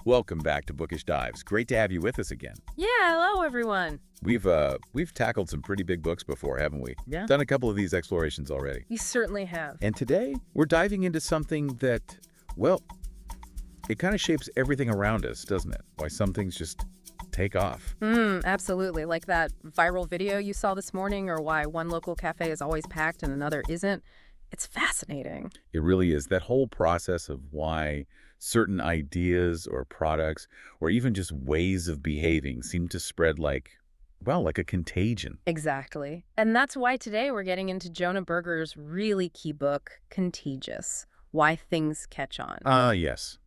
Welcome back to Bookish Dives. Great to have you with us again. Yeah, hello everyone. We've tackled some pretty big books before, haven't we? Yeah. Done a couple of these explorations already. We certainly have. And today, we're diving into something that, well, it kind of shapes everything around us, doesn't it? Why some things just take off. Absolutely. Like that viral video you saw this morning, or why one local cafe is always packed and another isn't. It's fascinating. It really is. That whole process of why certain ideas or products or even just ways of behaving seem to spread like a contagion. Exactly. And that's why today we're getting into Jonah Berger's really key book, Contagious, Why Things Catch On. Yes.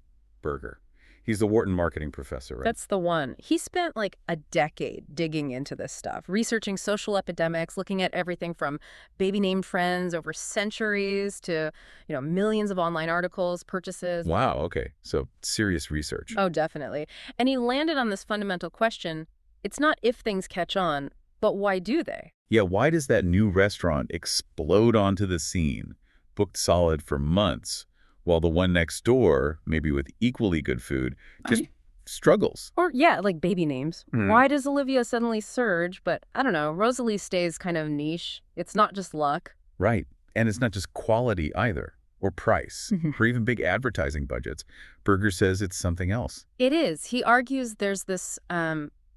Berger. He's the Wharton marketing professor, right? That's the one. He spent like a decade digging into this stuff, researching social epidemics, looking at everything from baby-named friends over centuries to, millions of online articles, purchases. Wow, okay. So serious research. Oh, definitely. And he landed on this fundamental question. It's not if things catch on, but why do they? Yeah, why does that new restaurant explode onto the scene, booked solid for months, while the one next door, maybe with equally good food, just struggles? Or, like baby names. Why does Olivia suddenly surge? But, I don't know, Rosalie stays kind of niche. It's not just luck. Right. And it's not just quality either, or price, or even big advertising budgets. Berger says it's something else. It is. He argues there's this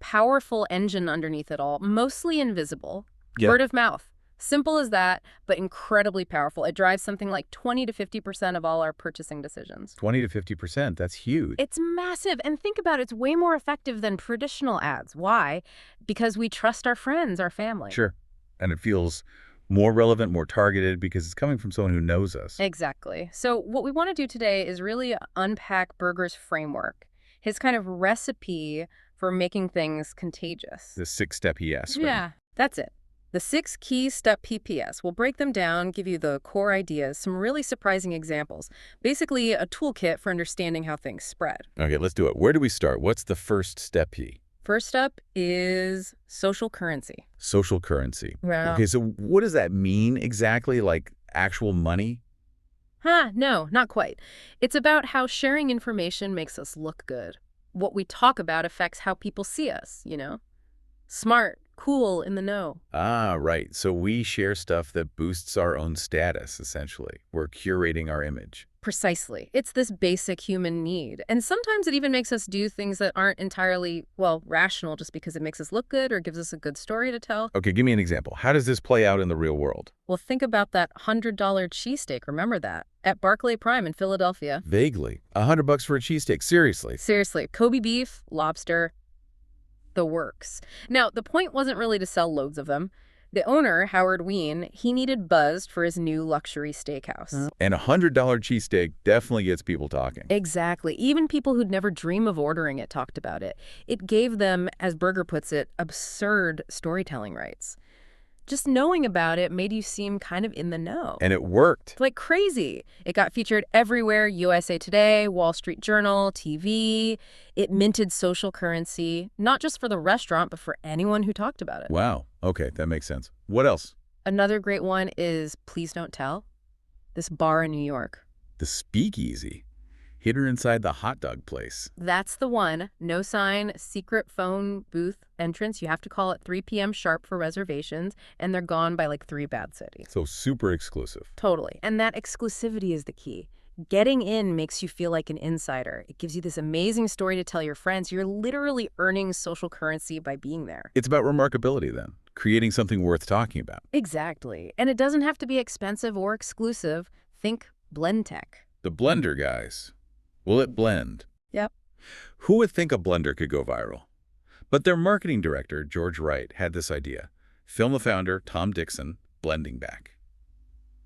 powerful engine underneath it all, mostly invisible. Yeah. Word of mouth. Simple as that, but incredibly powerful. It drives something like 20 to 50% of all our purchasing decisions. 20 to 50%, that's huge. It's massive. And think about it, it's way more effective than traditional ads. Why? Because we trust our friends, our family. Sure. And it feels more relevant, more targeted, because it's coming from someone who knows us. Exactly. So what we want to do today is really unpack Berger's framework, his kind of recipe for making things contagious. The 6-step ES, right? Yeah, that's it. The 6 key step PPS. We'll break them down, give you the core ideas, some really surprising examples. Basically, a toolkit for understanding how things spread. Okay, let's do it. Where do we start? What's the first step P? First up is social currency. Social currency. Wow. Okay, so what does that mean exactly? Like actual money? No, not quite. It's about how sharing information makes us look good. What we talk about affects how people see us, Smart, cool, in the know. Ah, right. So we share stuff that boosts our own status, essentially. We're curating our image. Precisely. It's this basic human need. And sometimes it even makes us do things that aren't entirely, rational just because it makes us look good or gives us a good story to tell. Okay, give me an example. How does this play out in the real world? Well, think about that $100 cheesesteak. Remember that? At Barclay Prime in Philadelphia. Vaguely. $100 for a cheesesteak. Seriously. Seriously. Kobe beef, lobster, the works. Now, the point wasn't really to sell loads of them. The owner, Howard Ween, he needed buzz for his new luxury steakhouse. And a $100 cheesesteak definitely gets people talking. Exactly. Even people who'd never dream of ordering it talked about it. It gave them, as Berger puts it, absurd storytelling rights. Just knowing about it made you seem kind of in the know. And it worked. Like crazy. It got featured everywhere, USA Today, Wall Street Journal, TV. It minted social currency, not just for the restaurant, but for anyone who talked about it. Wow. Okay, that makes sense. What else? Another great one is Please Don't Tell. This bar in New York. The speakeasy. Hidden inside the hot dog place. That's the one. No sign, secret phone booth entrance. You have to call at 3 p.m. sharp for reservations, and they're gone by like 3 bad cities. So super exclusive. Totally. And that exclusivity is the key. Getting in makes you feel like an insider. It gives you this amazing story to tell your friends. You're literally earning social currency by being there. It's about remarkability then, creating something worth talking about. Exactly. And it doesn't have to be expensive or exclusive. Think blend tech. The blender guys. Will it blend? Yep. Who would think a blender could go viral? But their marketing director, George Wright, had this idea. Film the founder, Tom Dixon, blending back.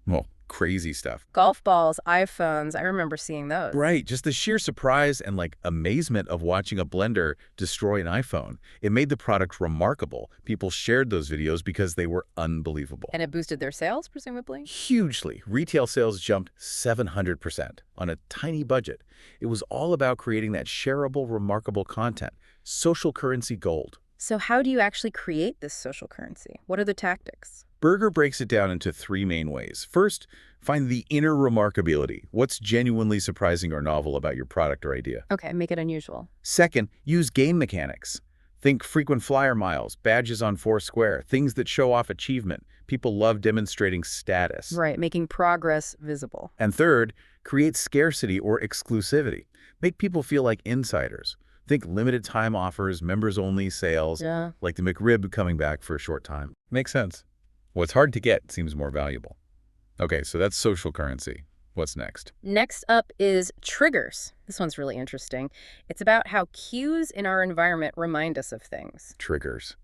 Well, crazy stuff. Golf balls, iPhones, I remember seeing those. Right, just the sheer surprise and amazement of watching a blender destroy an iPhone. It made the product remarkable. People shared those videos because they were unbelievable. And it boosted their sales, presumably? Hugely. Retail sales jumped 700% on a tiny budget. It was all about creating that shareable, remarkable content. Social currency gold. So how do you actually create this social currency? What are the tactics? Berger breaks it down into three main ways. First, find the inner remarkability. What's genuinely surprising or novel about your product or idea? Okay, make it unusual. Second, use game mechanics. Think frequent flyer miles, badges on Foursquare, things that show off achievement. People love demonstrating status. Right, making progress visible. And third, create scarcity or exclusivity. Make people feel like insiders. Think limited time offers, members-only sales, Yeah. like the McRib coming back for a short time. Makes sense. What's hard to get seems more valuable. Okay, so that's social currency. What's next? Next up is triggers. This one's really interesting. It's about how cues in our environment remind us of things. Triggers.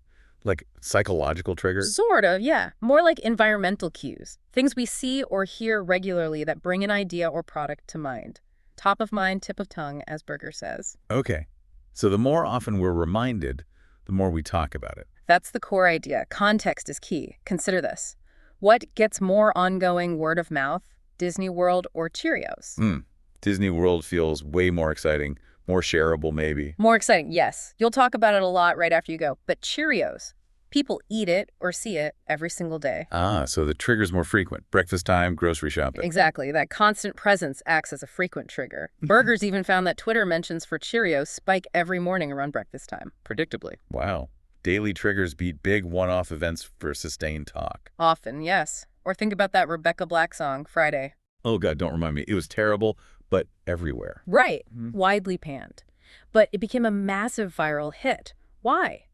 Like psychological triggers? Sort of, yeah. More like environmental cues. Things we see or hear regularly that bring an idea or product to mind. Top of mind, tip of tongue, as Berger says. Okay. So the more often we're reminded, the more we talk about it. That's the core idea. Context is key. Consider this. What gets more ongoing word of mouth? Disney World or Cheerios? Disney World feels way more exciting, more shareable maybe. More exciting, yes. You'll talk about it a lot right after you go. But Cheerios, people eat it or see it every single day. Ah, so the trigger's more frequent. Breakfast time, grocery shopping. Exactly. That constant presence acts as a frequent trigger. Berger's even found that Twitter mentions for Cheerios spike every morning around breakfast time, predictably. Wow. Daily triggers beat big one-off events for sustained talk. Often, yes. Or think about that Rebecca Black song, Friday. Oh, God, don't remind me. It was terrible, but everywhere. Right. Widely panned. But it became a massive viral hit. Why?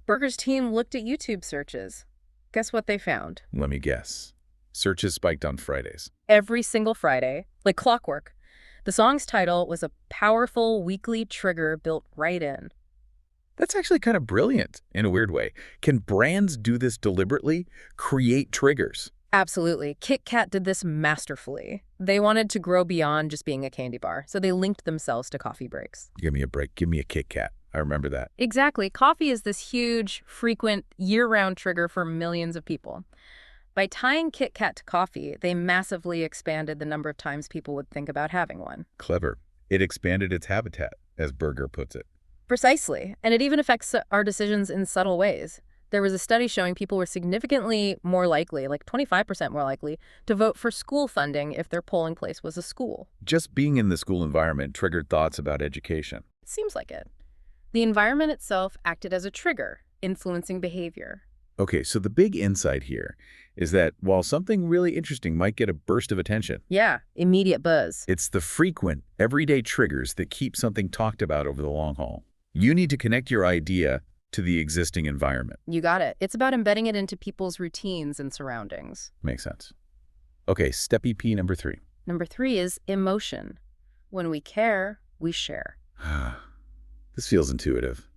Berger's team looked at YouTube searches. Guess what they found? Let me guess. Searches spiked on Fridays. Every single Friday, like clockwork. The song's title was a powerful weekly trigger built right in. That's actually kind of brilliant in a weird way. Can brands do this deliberately? Create triggers? Absolutely. Kit Kat did this masterfully. They wanted to grow beyond just being a candy bar, so they linked themselves to coffee breaks. Give me a break. Give me a Kit Kat. I remember that. Exactly. Coffee is this huge, frequent, year-round trigger for millions of people. By tying Kit Kat to coffee, they massively expanded the number of times people would think about having one. Clever. It expanded its habitat, as Berger puts it. Precisely. And it even affects our decisions in subtle ways. There was a study showing people were significantly more likely, like 25% more likely, to vote for school funding if their polling place was a school. Just being in the school environment triggered thoughts about education. It seems like it. The environment itself acted as a trigger, influencing behavior. Okay, so the big insight here is that while something really interesting might get a burst of attention, Yeah, immediate buzz. it's the frequent, everyday triggers that keep something talked about over the long haul. You need to connect your idea to the existing environment. You got it. It's about embedding it into people's routines and surroundings. Makes sense. Okay, step EP number 3. Number 3 is emotion. When we care, we share. This feels intuitive.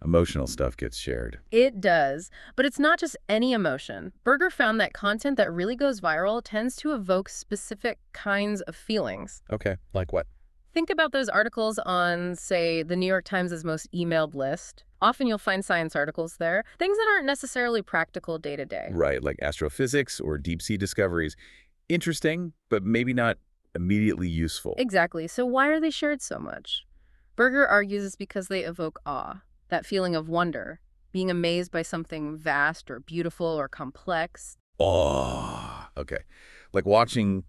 Emotional stuff gets shared. It does, but it's not just any emotion. Berger found that content that really goes viral tends to evoke specific kinds of feelings. Okay, like what? Think about those articles on, say, the New York Times' most emailed list. Often you'll find science articles there, things that aren't necessarily practical day to day. Right, like astrophysics or deep-sea discoveries. Interesting, but maybe not immediately useful. Exactly. So why are they shared so much? Berger argues it's because they evoke awe, that feeling of wonder, being amazed by something vast or beautiful or complex. Oh, okay. Like watching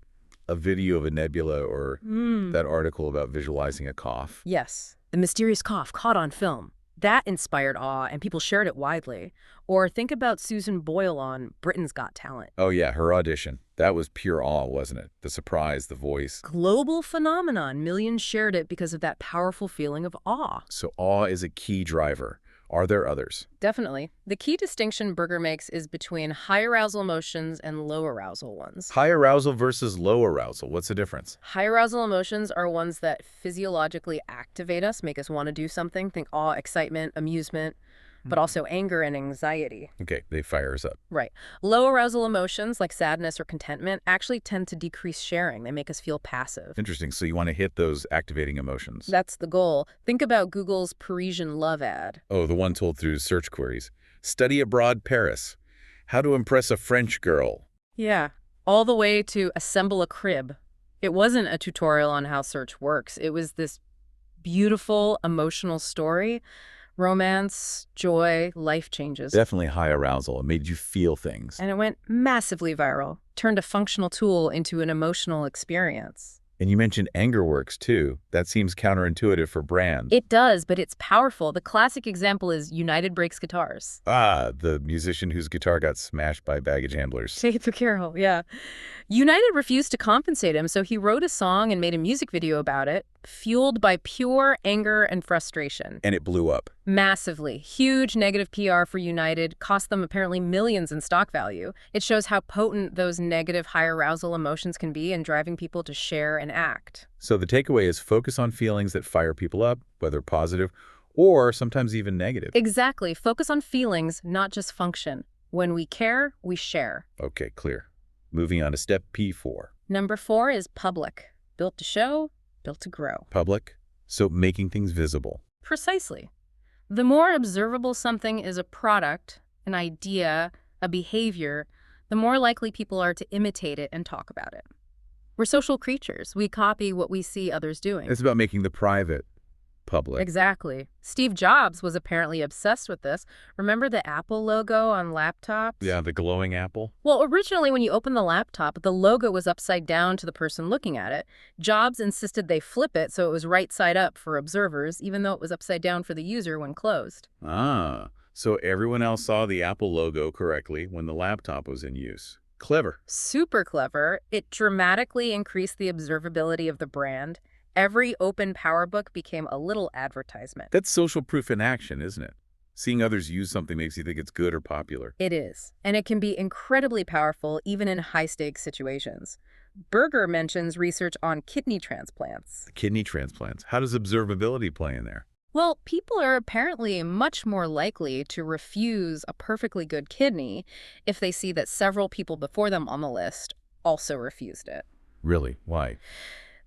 a video of a nebula or that article about visualizing a cough. Yes, the mysterious cough caught on film. That inspired awe, and people shared it widely. Or think about Susan Boyle on Britain's Got Talent. Oh yeah, her audition. That was pure awe, wasn't it? The surprise, the voice. Global phenomenon. Millions shared it because of that powerful feeling of awe. So awe is a key driver. Are there others? Definitely. The key distinction Berger makes is between high arousal emotions and low arousal ones. High arousal versus low arousal. What's the difference? High arousal emotions are ones that physiologically activate us, make us want to do something. Think awe, excitement, amusement, but also anger and anxiety. Okay, they fire us up. Right. Low arousal emotions like sadness or contentment actually tend to decrease sharing. They make us feel passive. Interesting. So you want to hit those activating emotions. That's the goal. Think about Google's Parisian love ad. Oh, the one told through search queries. Study abroad Paris. How to impress a French girl. Yeah. All the way to assemble a crib. It wasn't a tutorial on how search works. It was this beautiful, emotional story Romance, joy, life changes. Definitely high arousal. It made you feel things. And it went massively viral, turned a functional tool into an emotional experience. And you mentioned anger works, too. That seems counterintuitive for brands. It does, but it's powerful. The classic example is United Breaks Guitars. Ah, the musician whose guitar got smashed by baggage handlers. Faith Carroll, yeah. United refused to compensate him, so he wrote a song and made a music video about it, fueled by pure anger and frustration. And it blew up. Massively. Huge negative PR for United, cost them apparently millions in stock value. It shows how potent those negative, high arousal emotions can be in driving people to share and act. So the takeaway is focus on feelings that fire people up, whether positive or sometimes even negative. Exactly. Focus on feelings, not just function. When we care, we share. Okay, clear. Moving on to step P4. Number 4 is public. Built to show, built to grow. Public, so making things visible. Precisely. The more observable something is a product, an idea, a behavior, the more likely people are to imitate it and talk about it. We're social creatures. We copy what we see others doing. It's about making the private public. Exactly. Steve Jobs was apparently obsessed with this. Remember the Apple logo on laptops? Yeah, the glowing apple. Well, originally when you open the laptop, the logo was upside down to the person looking at it. Jobs insisted they flip it so it was right side up for observers, even though it was upside down for the user when closed. Ah, so everyone else saw the Apple logo correctly when the laptop was in use. Clever. Super clever. It dramatically increased the observability of the brand. Every open PowerBook became a little advertisement. That's social proof in action, isn't it? Seeing others use something makes you think it's good or popular. It is. And it can be incredibly powerful even in high-stakes situations. Berger mentions research on kidney transplants. Kidney transplants. How does observability play in there? Well, people are apparently much more likely to refuse a perfectly good kidney if they see that several people before them on the list also refused it. Really? Why?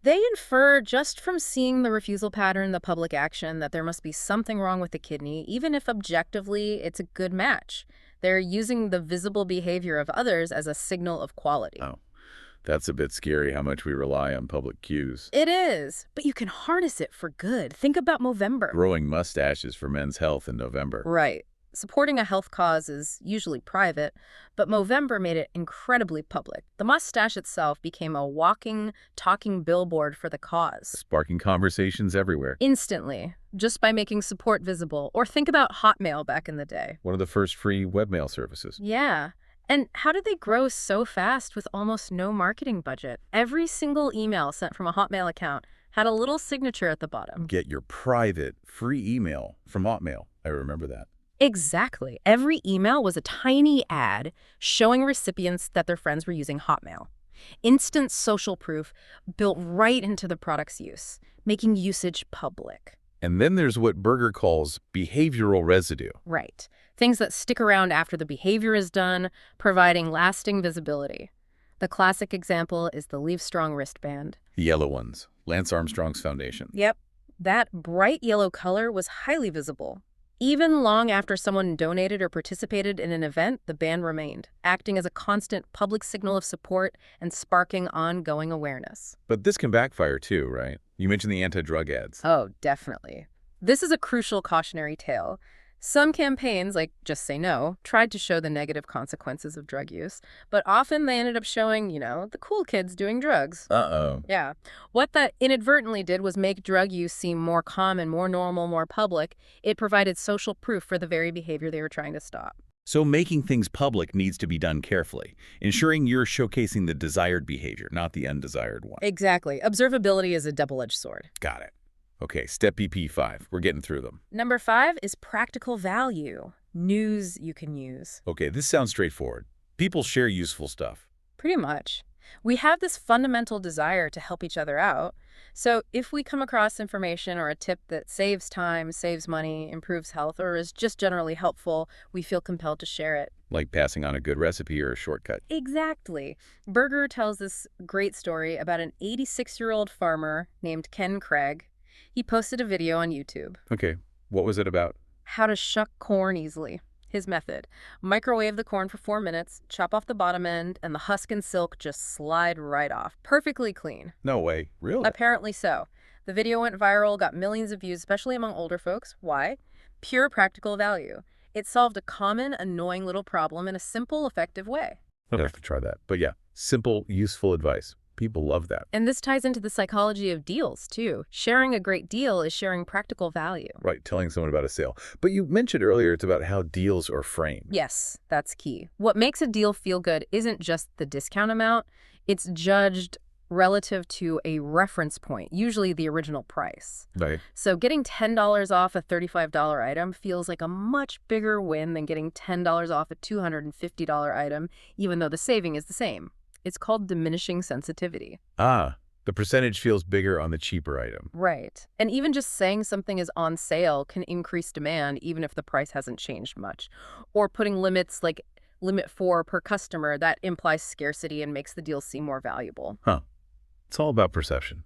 They infer just from seeing the refusal pattern, the public action, that there must be something wrong with the kidney, even if objectively it's a good match. They're using the visible behavior of others as a signal of quality. Oh, that's a bit scary how much we rely on public cues. It is, but you can harness it for good. Think about Movember. Growing mustaches for men's health in November. Right. Supporting a health cause is usually private, but Movember made it incredibly public. The mustache itself became a walking, talking billboard for the cause. Sparking conversations everywhere. Instantly, just by making support visible. Or think about Hotmail back in the day. One of the first free webmail services. Yeah. And how did they grow so fast with almost no marketing budget? Every single email sent from a Hotmail account had a little signature at the bottom. Get your private free email from Hotmail. I remember that. Exactly. Every email was a tiny ad showing recipients that their friends were using Hotmail. Instant social proof built right into the product's use, making usage public. And then there's what Berger calls behavioral residue. Right. Things that stick around after the behavior is done, providing lasting visibility. The classic example is the Leave Strong wristband. The yellow ones. Lance Armstrong's foundation. Yep. That bright yellow color was highly visible. Even long after someone donated or participated in an event, the band remained, acting as a constant public signal of support and sparking ongoing awareness. But this can backfire too, right? You mentioned the anti-drug ads. Oh, definitely. This is a crucial cautionary tale. Some campaigns, like Just Say No, tried to show the negative consequences of drug use, but often they ended up showing, the cool kids doing drugs. Uh-oh. Yeah. What that inadvertently did was make drug use seem more common, more normal, more public. It provided social proof for the very behavior they were trying to stop. So making things public needs to be done carefully, ensuring you're showcasing the desired behavior, not the undesired one. Exactly. Observability is a double-edged sword. Got it. Okay, step EP5. We're getting through them. Number 5 is practical value. News you can use. Okay, this sounds straightforward. People share useful stuff. Pretty much. We have this fundamental desire to help each other out. So if we come across information or a tip that saves time, saves money, improves health, or is just generally helpful, we feel compelled to share it. Like passing on a good recipe or a shortcut. Exactly. Berger tells this great story about an 86-year-old farmer named Ken Craig. He posted a video on YouTube. Okay, what was it about? How to shuck corn easily. His method. Microwave the corn for 4 minutes, chop off the bottom end, and the husk and silk just slide right off. Perfectly clean. No way. Really? Apparently so. The video went viral, got millions of views, especially among older folks. Why? Pure practical value. It solved a common, annoying little problem in a simple, effective way. I'll have to try that. But yeah, simple, useful advice. People love that. And this ties into the psychology of deals, too. Sharing a great deal is sharing practical value. Right, telling someone about a sale. But you mentioned earlier it's about how deals are framed. Yes, that's key. What makes a deal feel good isn't just the discount amount. It's judged relative to a reference point, usually the original price. Right. So getting $10 off a $35 item feels like a much bigger win than getting $10 off a $250 item, even though the saving is the same. It's called diminishing sensitivity. Ah, the percentage feels bigger on the cheaper item. Right. And even just saying something is on sale can increase demand even if the price hasn't changed much. Or putting limits like limit 4 per customer, that implies scarcity and makes the deal seem more valuable. Huh. It's all about perception.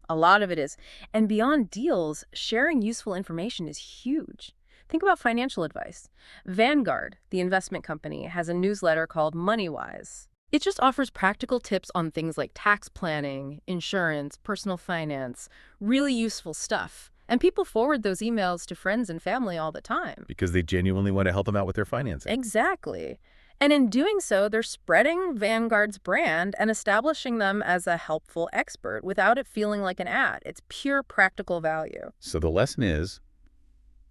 A lot of it is. And beyond deals, sharing useful information is huge. Think about financial advice. Vanguard, the investment company, has a newsletter called MoneyWise. It just offers practical tips on things like tax planning, insurance, personal finance, really useful stuff. And people forward those emails to friends and family all the time. Because they genuinely want to help them out with their financing. Exactly. And in doing so, they're spreading Vanguard's brand and establishing them as a helpful expert without it feeling like an ad. It's pure practical value. So the lesson is,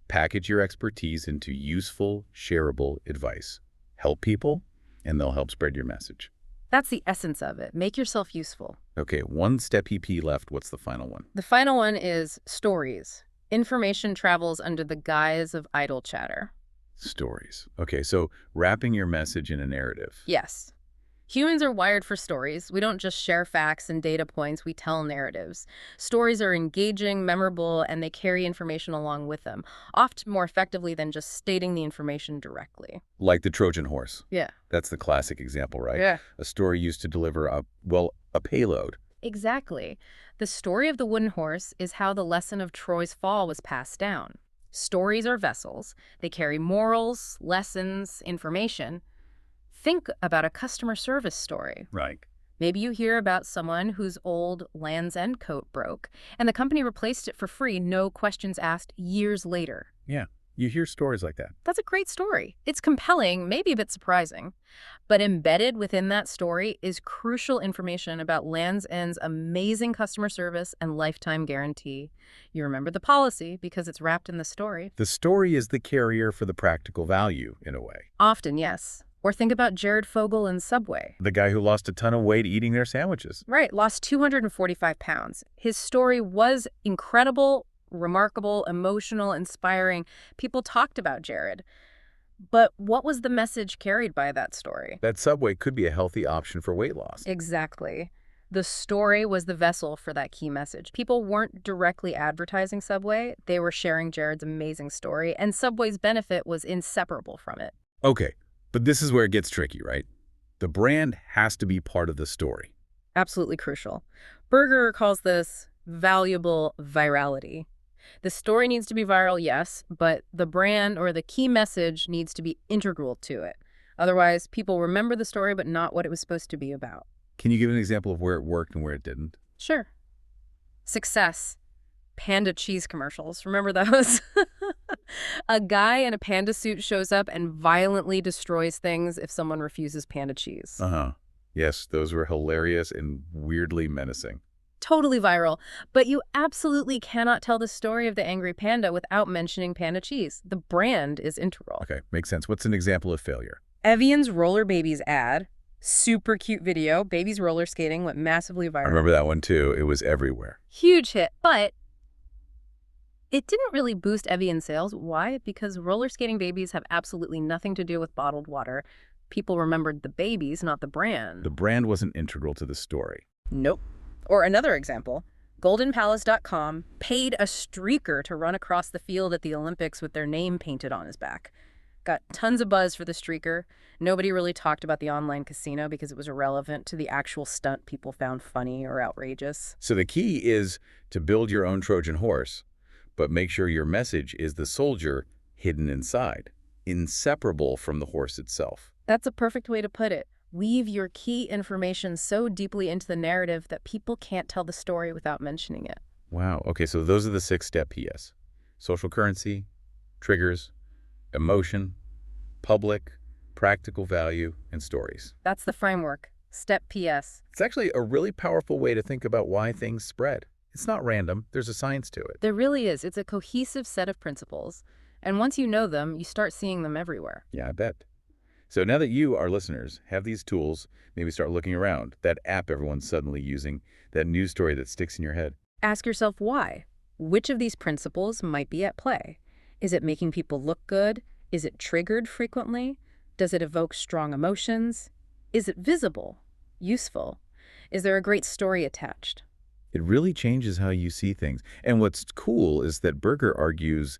package your expertise into useful, shareable advice. Help people, and they'll help spread your message. That's the essence of it. Make yourself useful. Okay, one step EP left. What's the final one? The final one is stories. Information travels under the guise of idle chatter. Stories. Okay, so wrapping your message in a narrative. Yes. Humans are wired for stories. We don't just share facts and data points, we tell narratives. Stories are engaging, memorable, and they carry information along with them, often more effectively than just stating the information directly. Like the Trojan horse. Yeah. That's the classic example, right? Yeah. A story used to deliver a payload. Exactly. The story of the wooden horse is how the lesson of Troy's fall was passed down. Stories are vessels. They carry morals, lessons, information. Think about a customer service story. Right. Maybe you hear about someone whose old Land's End coat broke, and the company replaced it for free, no questions asked, years later. Yeah, you hear stories like that. That's a great story. It's compelling, maybe a bit surprising. But embedded within that story is crucial information about Land's End's amazing customer service and lifetime guarantee. You remember the policy because it's wrapped in the story. The story is the carrier for the practical value, in a way. Often, yes. Or think about Jared Fogle in Subway. The guy who lost a ton of weight eating their sandwiches. Right, lost 245 pounds. His story was incredible, remarkable, emotional, inspiring. People talked about Jared. But what was the message carried by that story? That Subway could be a healthy option for weight loss. Exactly. The story was the vessel for that key message. People weren't directly advertising Subway. They were sharing Jared's amazing story, and Subway's benefit was inseparable from it. Okay. But this is where it gets tricky, right? The brand has to be part of the story. Absolutely crucial. Berger calls this valuable virality. The story needs to be viral, yes, but the brand or the key message needs to be integral to it. Otherwise, people remember the story but not what it was supposed to be about. Can you give an example of where it worked and where it didn't? Sure. Success. Panda cheese commercials. Remember those? A guy in a panda suit shows up and violently destroys things if someone refuses panda cheese. Uh-huh. Yes, those were hilarious and weirdly menacing. Totally viral. But you absolutely cannot tell the story of the angry panda without mentioning panda cheese. The brand is integral. Okay, makes sense. What's an example of failure? Evian's Roller Babies ad. Super cute video. Babies roller skating went massively viral. I remember that one too. It was everywhere. Huge hit. But it didn't really boost Evian sales. Why? Because roller skating babies have absolutely nothing to do with bottled water. People remembered the babies, not the brand. The brand wasn't integral to the story. Nope. Or another example, GoldenPalace.com paid a streaker to run across the field at the Olympics with their name painted on his back. Got tons of buzz for the streaker. Nobody really talked about the online casino because it was irrelevant to the actual stunt people found funny or outrageous. So the key is to build your own Trojan horse, but make sure your message is the soldier hidden inside, inseparable from the horse itself. That's a perfect way to put it. Weave your key information so deeply into the narrative that people can't tell the story without mentioning it. Wow. Okay, so those are the 6-step PS. Social currency, triggers, emotion, public, practical value, and stories. That's the framework. Step PS. It's actually a really powerful way to think about why things spread. It's not random. There's a science to it. There really is. It's a cohesive set of principles. And once you know them, you start seeing them everywhere. Yeah, I bet. So now that you, our listeners, have these tools, maybe start looking around. That app everyone's suddenly using, that news story that sticks in your head. Ask yourself why. Which of these principles might be at play? Is it making people look good? Is it triggered frequently? Does it evoke strong emotions? Is it visible? Useful? Is there a great story attached? It really changes how you see things. And what's cool is that Berger argues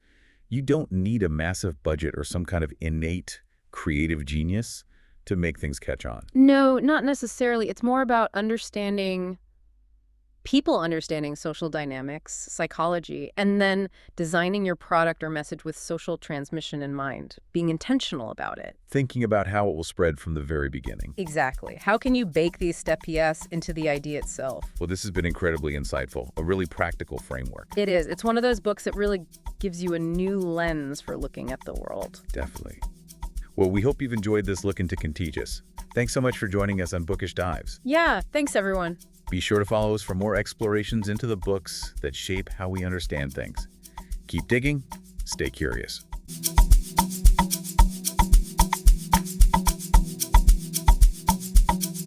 you don't need a massive budget or some kind of innate creative genius to make things catch on. No, not necessarily. It's more about understanding people, understanding social dynamics, psychology, and then designing your product or message with social transmission in mind, being intentional about it. Thinking about how it will spread from the very beginning. Exactly. How can you bake these step PS into the idea itself? Well, this has been incredibly insightful, a really practical framework. It is. It's one of those books that really gives you a new lens for looking at the world. Definitely. Well, we hope you've enjoyed this look into Contagious. Thanks so much for joining us on Bookish Dives. Yeah, thanks everyone. Be sure to follow us for more explorations into the books that shape how we understand things. Keep digging, stay curious.